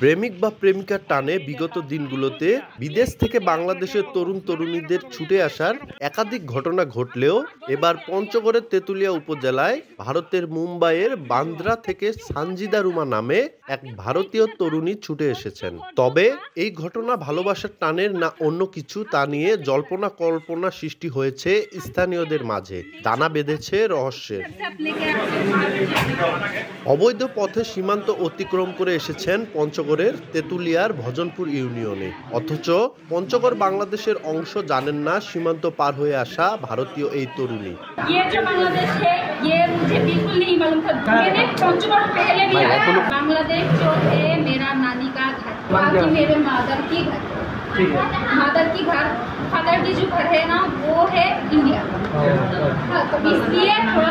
প্রেমিক বা প্রেমিকার টানে বিগত দিনগুলোতে বিদেশ থেকে বাংলাদেশের তরুণ তরুণীদের ছুটে আসার একাধিক ঘটনা ঘটলেও এবার পঞ্চগড়ের তেঁতুলিয়া উপজেলায় ভারতের মুম্বাইয়ের বান্দ্রা থেকে সানজিদা রুমা নামে এক ভারতীয় তরুণী ছুটে এসেছেন। তবে এই ঘটনা ভালোবাসার টানের না অন্য কিছু তা নিয়ে জল্পনা কল্পনা সৃষ্টি হয়েছে স্থানীয়দের মাঝে, দানা বেঁধেছে রহস্যের। অবৈধ পথে সীমান্ত অতিক্রম করে এসেছেন পঞ্চগড়ের তেঁতুলিয়ার ভজনপুর ইউনিয়নে, অথচ পঞ্চগড় বাংলাদেশের অংশ জানেন না সীমান্ত পার হয়ে আসা ভারতীয় এই তরুণী। फादर की जो घर है ना वो है इंडिया, तो इसलिए थोड़ा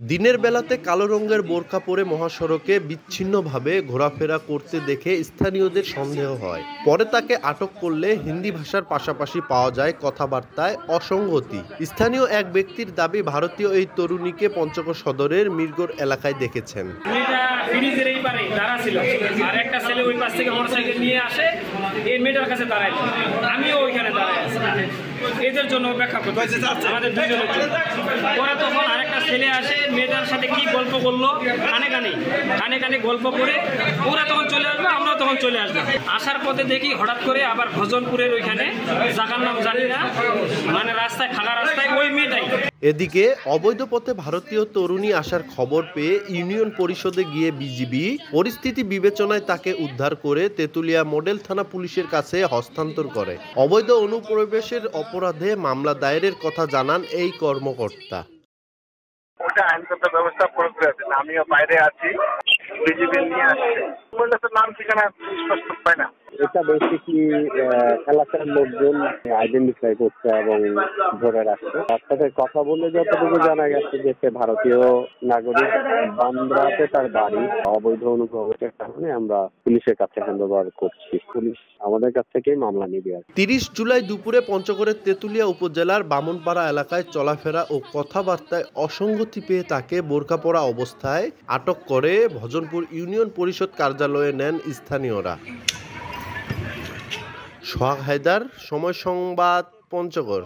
দিনের বেলাতে কালো রঙের বোরকা পরে মহাসড়কে বিচ্ছিন্নভাবে ঘোরাফেরা করতে দেখে স্থানীয়দের সন্দেহ হয়। পরে তাকে আটক করলে হিন্দি ভাষার পাশাপাশি পাওয়া যায় কথাবার্তায় অসঙ্গতি। স্থানীয় এক ব্যক্তির দাবি, ভারতীয় এই তরুণীকে পঞ্চগড় সদরের মিরগড় এলাকায় দেখেছেন। এদের জন্য অপেক্ষা করতেছি আমাদের দুইজনের জন্য। ওরা তখন আরেকটা ছেলে আসে, মেয়েটার সাথে কি গল্প করলো, কানে কানে গল্প করে ওরা তখন চলে আসবে, আমরা তখন চলে আসবো। আসার পথে দেখি হঠাৎ করে আবার ভজনপুরের ওইখানে জায়গার নাম জানি না, মানে রাস্তায় খালা রাস্তায় ওই মেয়েটাই। এদিকে অবৈধ পথে ভারতীয় তরুণী আসার খবর পেয়ে ইউনিয়ন পরিষদে গিয়ে বিজিবি পরিস্থিতি বিবেচনায় তাকে উদ্ধার করে তেঁতুলিয়া মডেল থানা পুলিশের কাছে হস্তান্তর করে। অবৈধ অনুপ্রবেশের অপরাধে মামলা দায়েরের কথা জানান এই কর্মকর্তা। ওটা আইনগত ব্যবস্থা প্রয়োগ করেছেন, আমিও বাইরে আছি, বিজিবি নিয়ে আসছে। নাম ঠিকানা স্পষ্ট পায় না। এটা বেসিকলি এলাকার লোকজন আইডেন্টিফাই করছে এবং ধরে রাখছে। তার সাথে কথা বলে যতটুকু জানা গেছে যে সে ভারতীয় নাগরিক, বান্দ্রাতে তার বাড়ি। অবৈধ অনুপ্রবেশের কারণে আমরা পুলিশের কাছে হ্যান্ডওভার করছি। পুলিশ আমাদের কাছ থেকেই মামলা নিবে। 30 জুলাই দুপুরে পঞ্চগড়ের তেঁতুলিয়া উপজেলার বামনপাড়া এলাকায় চলাফেরা ও কথাবার্তায় অসঙ্গতি পেয়ে তাকে বোরকা পরা অবস্থায় আটক করে ভজনপুর ইউনিয়ন পরিষদ কার্যালয়ে নেন স্থানীয়রা। সোহাগ হায়দার, সময় সংবাদ, পঞ্চগড়।